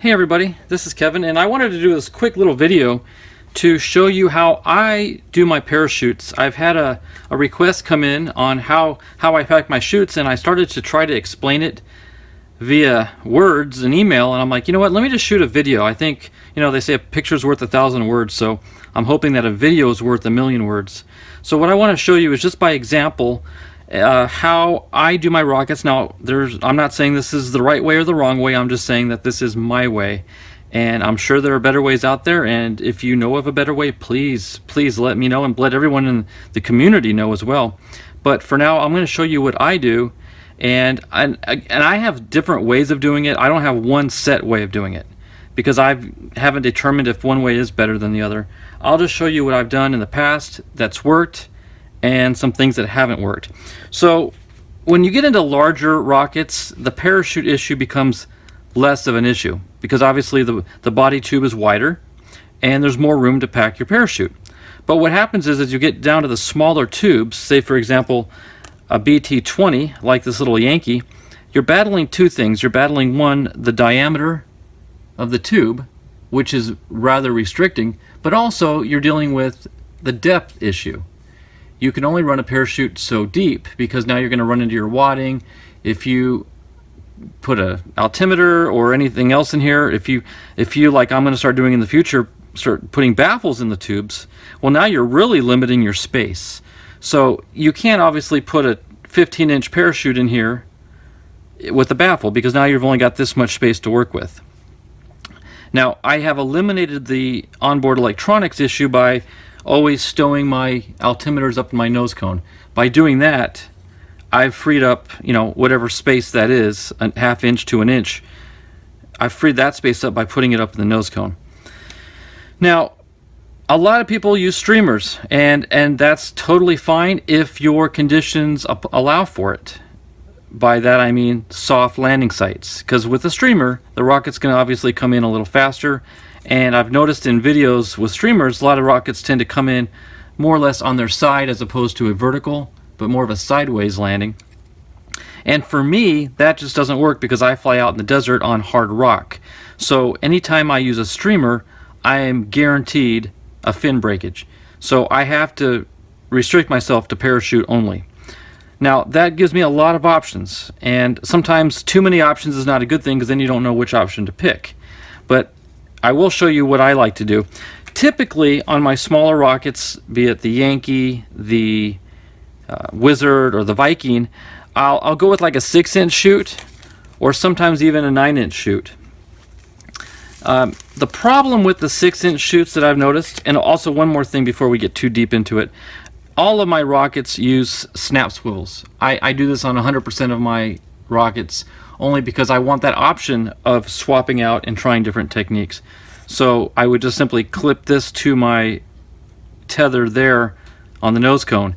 Hey everybody, this is Kevin, and I wanted to do this quick little video to show you how I do my parachutes. I've had a request come in on how I pack my chutes, and I started to try to explain it via words and email, and I'm like, you know what, let me just shoot a video. I think, they say a picture's worth 1,000 words, so I'm hoping that a video is worth 1,000,000 words. So what I want to show you is just by example how I do my rockets. Now, I'm not saying this is the right way or the wrong way. I'm just saying that this is my way, and I'm sure there are better ways out there. And if you know of a better way, please let me know, and let everyone in the community know as well. But for now, I'm going to show you what I do, and I have different ways of doing it. I don't have one set way of doing it because I haven't determined if one way is better than the other. I'll just show you what I've done in the past that's worked, and some things that haven't worked. So when you get into larger rockets, the parachute issue becomes less of an issue because obviously the body tube is wider and there's more room to pack your parachute. But what happens is as you get down to the smaller tubes, say for example a BT-20 like this little Yankee, you're battling two things. You're battling, one, the diameter of the tube, which is rather restricting, but also you're dealing with the depth issue. You can only run a parachute so deep because now you're going to run into your wadding. If you put a altimeter or anything else in here, if you like I'm going to start doing in the future, start putting baffles in the tubes, well, now you're really limiting your space. So you can't obviously put a 15-inch parachute in here with a baffle because now you've only got this much space to work with. Now, I have eliminated the onboard electronics issue by always stowing my altimeters up in my nose cone. By doing that, I've freed up, whatever space that is, a ½ inch to an inch. I've freed that space up by putting it up in the nose cone. Now, a lot of people use streamers, and that's totally fine if your conditions allow for it. By that I mean soft landing sites, because with a streamer, the rocket's going to obviously come in a little faster. And I've noticed in videos with streamers, a lot of rockets tend to come in more or less on their side as opposed to a vertical, but more of a sideways landing. And for me, that just doesn't work because I fly out in the desert on hard rock. So anytime I use a streamer, I am guaranteed a fin breakage. So I have to restrict myself to parachute only. Now, that gives me a lot of options, and sometimes too many options is not a good thing because then you don't know which option to pick. But I will show you what I like to do. Typically on my smaller rockets, be it the Yankee, the Wizard, or the Viking, I'll go with like a 6-inch chute or sometimes even a 9-inch chute. The problem with the 6-inch chutes that I've noticed, and also one more thing before we get too deep into it, all of my rockets use snap swivels. I do this on 100% of my rockets only because I want that option of swapping out and trying different techniques. So I would just simply clip this to my tether there on the nose cone,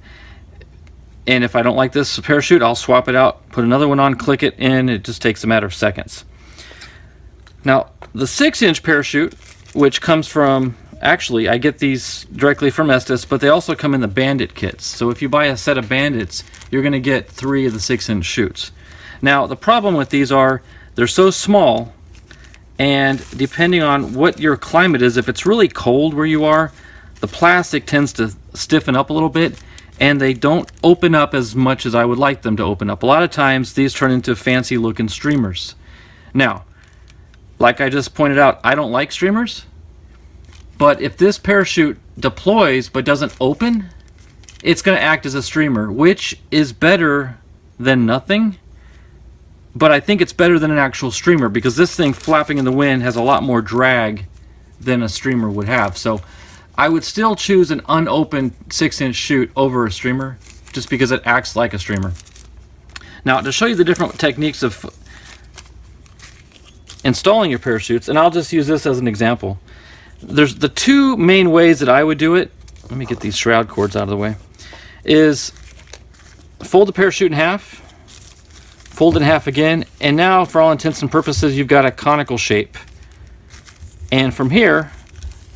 and if I don't like this parachute, I'll swap it out, put another one on, click it in. It just takes a matter of seconds. Now the 6-inch parachute, which comes from, actually I get these directly from Estes, but they also come in the bandit kits. So if you buy a set of bandits, you're going to get 3 of the 6-inch chutes. Now the problem with these are they're so small, and depending on what your climate is, if it's really cold where you are, the plastic tends to stiffen up a little bit and they don't open up as much as I would like them to open up. A lot of times these turn into fancy looking streamers. Now, like I just pointed out, I don't like streamers, but if this parachute deploys but doesn't open, it's going to act as a streamer, which is better than nothing. But I think it's better than an actual streamer because this thing flapping in the wind has a lot more drag than a streamer would have. So I would still choose an unopened 6-inch chute over a streamer just because it acts like a streamer. Now, to show you the different techniques of installing your parachutes, and I'll just use this as an example. There's the two main ways that I would do it. Let me get these shroud cords out of the way. Is fold the parachute in half, fold it in half again, and now for all intents and purposes you've got a conical shape. And from here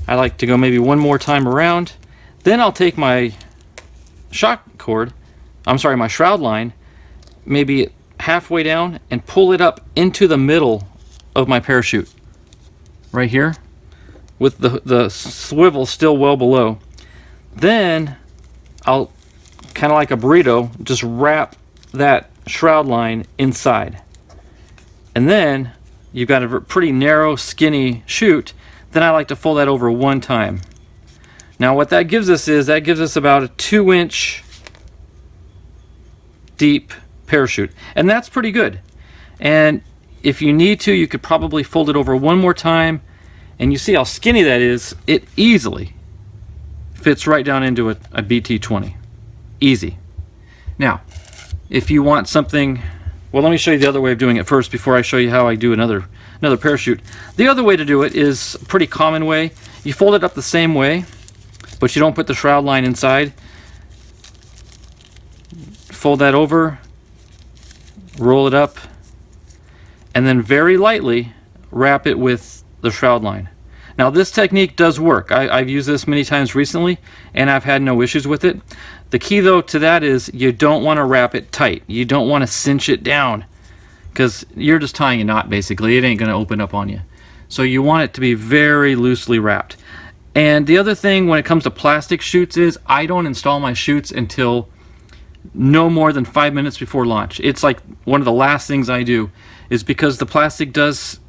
I like to go maybe one more time around, then I'll take my shock cord, my shroud line, maybe halfway down, and pull it up into the middle of my parachute. right here with the swivel still well below. Then I'll, kind of like a burrito, just wrap that shroud line inside. And then you've got a pretty narrow, skinny chute. Then I like to fold that over one time. Now what that gives us is, that gives us about a 2-inch deep parachute. And that's pretty good. And if you need to, you could probably fold it over one more time. And you see how skinny that is. It easily fits right down into a BT-20. Easy. Now, if you want something, well, let me show you the other way of doing it first before I show you how I do another parachute. The other way to do it is a pretty common way. You fold it up the same way, but you don't put the shroud line inside. Fold that over, roll it up, and then very lightly wrap it with the shroud line. Now this technique does work. I've used this many times recently and I've had no issues with it. The key though to that is you don't want to wrap it tight. You don't want to cinch it down because you're just tying a knot basically. It ain't going to open up on you. So you want it to be very loosely wrapped. And the other thing when it comes to plastic chutes is I don't install my chutes until no more than 5 minutes before launch. It's like one of the last things I do, is because the plastic does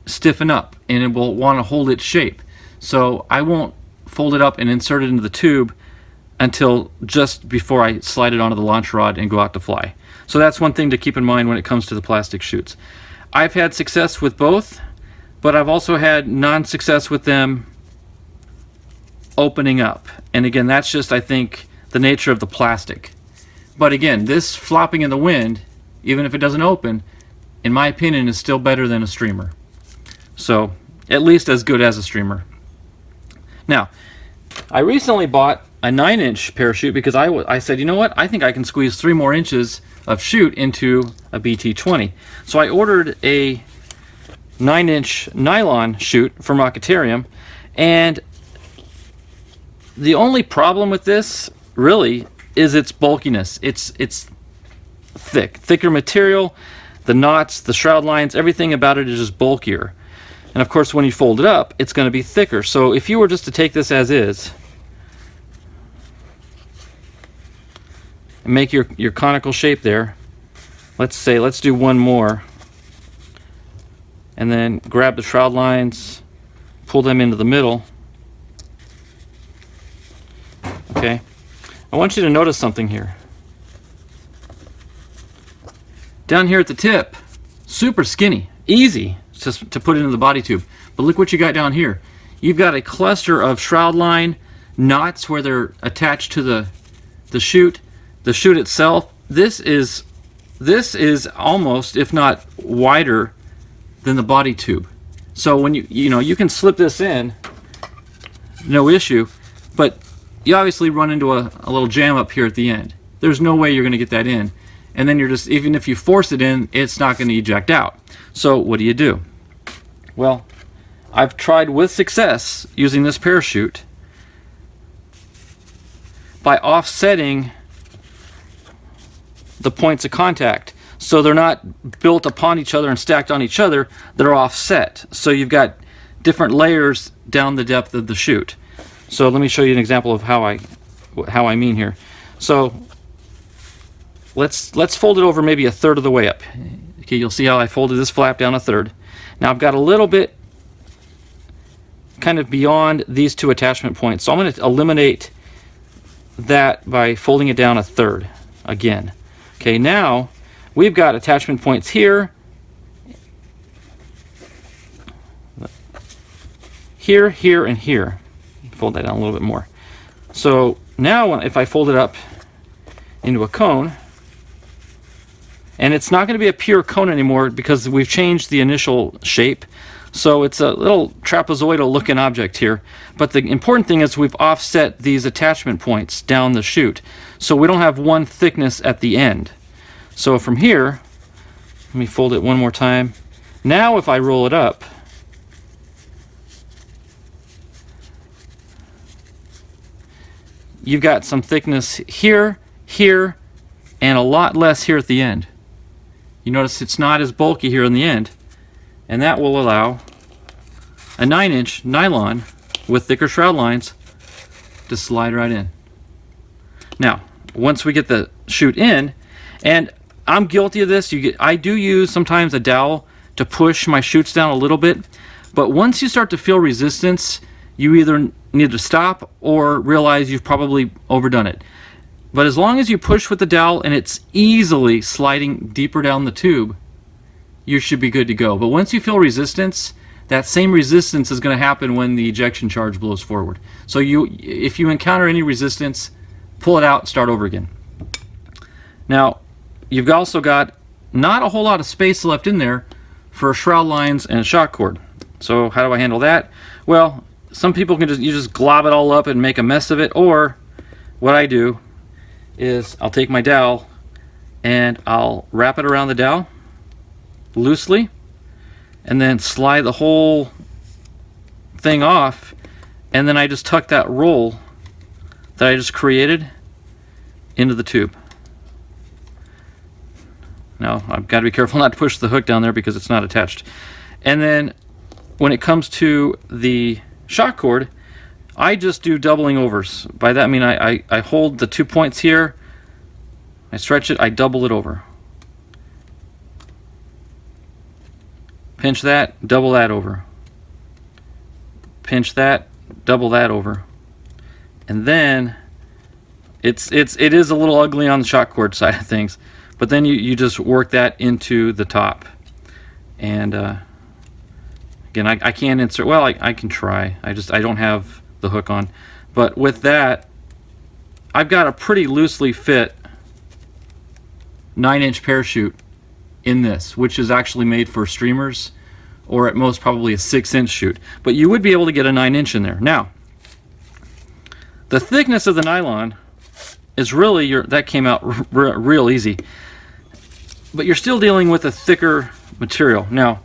stiffen up and it will want to hold its shape. So I won't fold it up and insert it into the tube until just before I slide it onto the launch rod and go out to fly. So that's one thing to keep in mind when it comes to the plastic chutes. I've had success with both, but I've also had non-success with them opening up. And again, that's just, I think, the nature of the plastic. But again, this flopping in the wind, even if it doesn't open, in my opinion, is still better than a streamer. So, at least as good as a streamer. Now, I recently bought a 9-inch parachute because I said, you know what, I think I can squeeze 3 more inches of chute into a BT-20. So I ordered a 9-inch nylon chute from Rocketeers, and the only problem with this, really, is its bulkiness. It's thicker material, the knots, the shroud lines, everything about it is just bulkier. And of course when you fold it up, it's going to be thicker. So if you were just to take this as is and make your conical shape there, let's do one more, and then grab the shroud lines, pull them into the middle. Okay, I want you to notice something here. Down here at the tip, super skinny, easy just to put into the body tube. But look what you got down here. You've got a cluster of shroud line knots where they're attached to the chute. The chute itself, this is almost, if not wider than the body tube. So when you can slip this in, no issue, but you obviously run into a little jam up here at the end. There's no way you're going to get that in. And then you're just, even if you force it in, it's not going to eject out. So what do? Well, I've tried with success using this parachute by offsetting the points of contact. So they're not built upon each other and stacked on each other, they're offset. So you've got different layers down the depth of the chute. So let me show you an example of how I mean here. So let's fold it over maybe a third of the way up. Okay, you'll see how I folded this flap down a third. Now I've got a little bit kind of beyond these 2 attachment points. So I'm going to eliminate that by folding it down a third again. Okay, now we've got attachment points here, here, and here. Fold that down a little bit more. So now if I fold it up into a cone, and it's not going to be a pure cone anymore because we've changed the initial shape. So it's a little trapezoidal looking object here. But the important thing is we've offset these attachment points down the chute. So we don't have one thickness at the end. So from here, let me fold it one more time. Now if I roll it up, you've got some thickness here, here, and a lot less here at the end. You notice it's not as bulky here in the end, and that will allow a 9-inch nylon with thicker shroud lines to slide right in. Now, once we get the chute in, and I'm guilty of this, I do use sometimes a dowel to push my chutes down a little bit, but once you start to feel resistance, you either need to stop or realize you've probably overdone it. But as long as you push with the dowel and it's easily sliding deeper down the tube, you should be good to go. But once you feel resistance, that same resistance is going to happen when the ejection charge blows forward. So if you encounter any resistance, pull it out, start over again. Now, you've also got not a whole lot of space left in there for shroud lines and shock cord. So how do I handle that? Well, some people can just glob it all up and make a mess of it, or what I do is I'll take my dowel and I'll wrap it around the dowel loosely and then slide the whole thing off, and then I just tuck that roll that I just created into the tube. Now I've got to be careful not to push the hook down there because it's not attached. And then when it comes to the shock cord, I just do doubling overs. By that I mean I hold the 2 points here, I stretch it, I double it over. Pinch that, double that over. Pinch that, double that over. And then it is a little ugly on the shock cord side of things, but then you just work that into the top. And again, I can't insert, well, I can try. I don't have the hook on. But with that, I've got a pretty loosely fit 9-inch parachute in this, which is actually made for streamers, or at most probably a 6-inch chute. But you would be able to get a 9-inch in there. Now, the thickness of the nylon is really, that came out real easy. But you're still dealing with a thicker material. Now,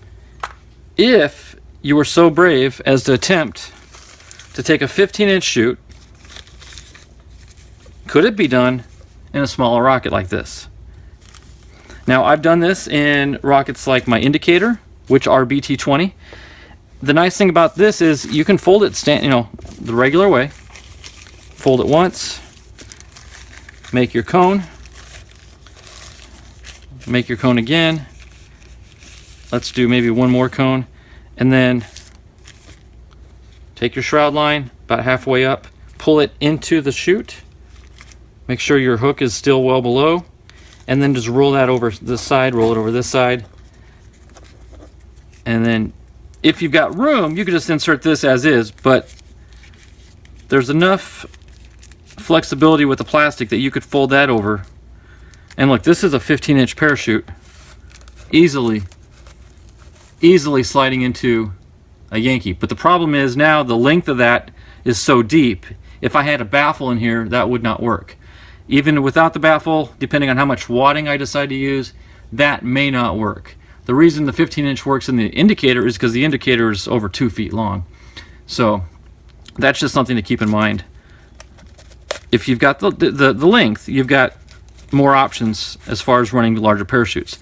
if you were so brave as to attempt to take a 15-inch chute, could it be done in a smaller rocket like this? Now, I've done this in rockets like my Indicator, which are BT-20. The nice thing about this is you can fold it the regular way. Fold it once, make your cone, make your cone again. Let's do maybe one more cone, and then take your shroud line about halfway up, pull it into the chute, make sure your hook is still well below, and then just roll that over this side, roll it over this side. And then if you've got room, you could just insert this as is, but there's enough flexibility with the plastic that you could fold that over. And look, this is a 15-inch parachute, easily sliding into a Yankee. But the problem is now the length of that is so deep. If I had a baffle in here, that would not work. Even without the baffle, depending on how much wadding I decide to use, that may not work. The reason the 15-inch works in the Indicator is because the Indicator is over 2 feet long. So that's just something to keep in mind. If you've got the length, you've got more options as far as running larger parachutes.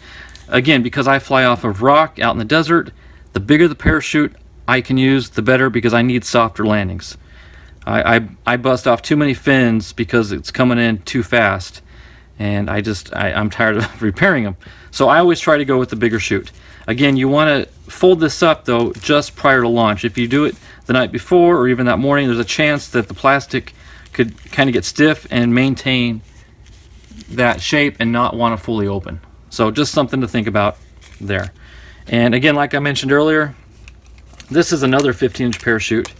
Again, because I fly off of rock out in the desert, the bigger the parachute I can use, the better, because I need softer landings. I bust off too many fins because it's coming in too fast, and I'm tired of repairing them. So I always try to go with the bigger chute. Again, you want to fold this up though just prior to launch. If you do it the night before or even that morning, there's a chance that the plastic could kind of get stiff and maintain that shape and not want to fully open. So just something to think about there. And again, like I mentioned earlier, this is another 15-inch parachute,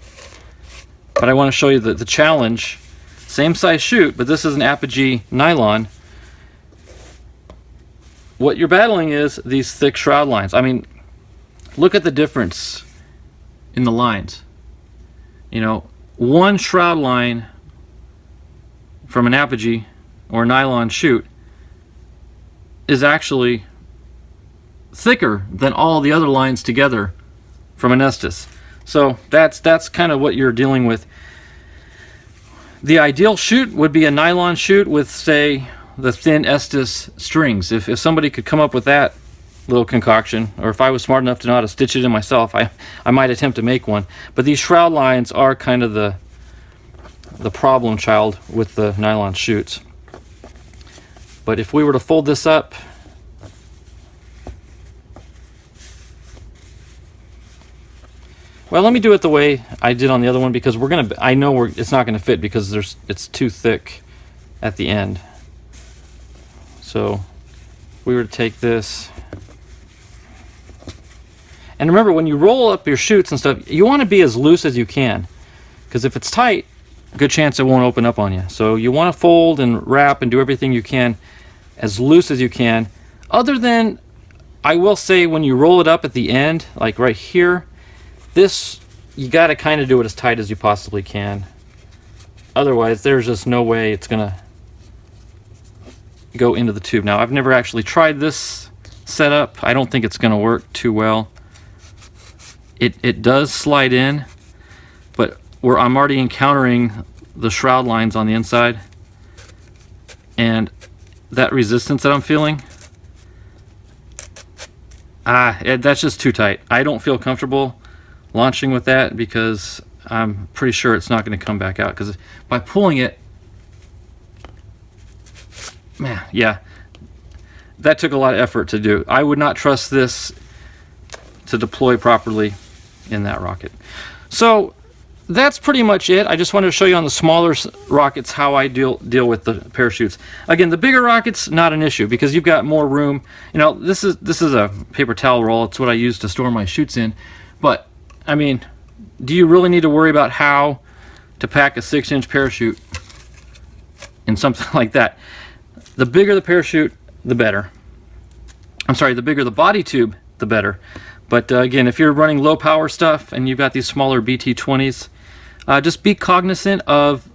but I want to show you the challenge. Same size chute, but this is an apogee nylon. What you're battling is these thick shroud lines. I mean, look at the difference in the lines. You know, one shroud line from an apogee or nylon chute is actually thicker than all the other lines together from an Estes. So that's kind of what you're dealing with. The ideal chute would be a nylon chute with, say, the thin Estes strings. If somebody could come up with that, little concoction, or if I was smart enough to know how to stitch it in myself, I might attempt to make one. But these shroud lines are kind of the problem child with the nylon chutes. But if we were to fold this up, well, let me do it the way I did on the other one, because I know it's not gonna fit because it's too thick at the end. So if we were to take this, and remember, when you roll up your chutes and stuff, you want to be as loose as you can, because if it's tight, good chance it won't open up on you. So you want to fold and wrap and do everything you can as loose as you can. Other than, I will say, when you roll it up at the end, like right here, this, you got to kind of do it as tight as you possibly can. Otherwise, there's just no way it's going to go into the tube. Now, I've never actually tried this setup. I don't think it's going to work too well. It does slide in, but where I'm already encountering the shroud lines on the inside, and that resistance that I'm feeling, that's just too tight. I don't feel comfortable launching with that, because I'm pretty sure it's not going to come back out, because by pulling it, man, yeah, that took a lot of effort to do. I would not trust this to deploy properly in that rocket. So that's pretty much it. I just wanted to show you on the smaller rockets how I deal with the parachutes. Again, the bigger rockets, not an issue, because you've got more room. You know, this is a paper towel roll. It's what I use to store my chutes in. But I mean, do you really need to worry about how to pack a 6-inch parachute in something like that? The bigger the parachute, the better. I'm sorry, the bigger the body tube, the better. But again, if you're running low power stuff and you've got these smaller BT20s, just be cognizant of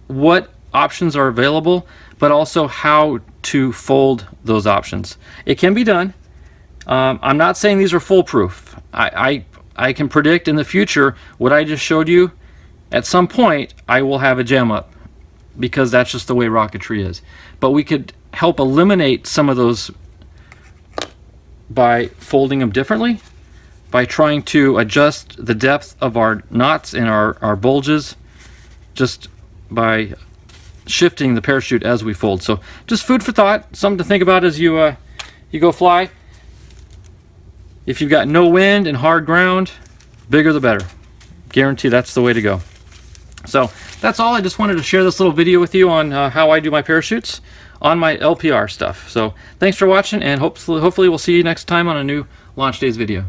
what options are available, but also how to fold those options. It can be done. I'm not saying these are foolproof. I can predict in the future what I just showed you. At some point, I will have a jam up, because that's just the way rocketry is. But we could help eliminate some of those by folding them differently, by trying to adjust the depth of our knots and our bulges, just by shifting the parachute as we fold. So just food for thought, something to think about as you go fly. If you've got no wind and hard ground, bigger the better. Guarantee that's the way to go. So that's all. I just wanted to share this little video with you on how I do my parachutes on my LPR stuff. So thanks for watching, and hopefully we'll see you next time on a new Launch Days video.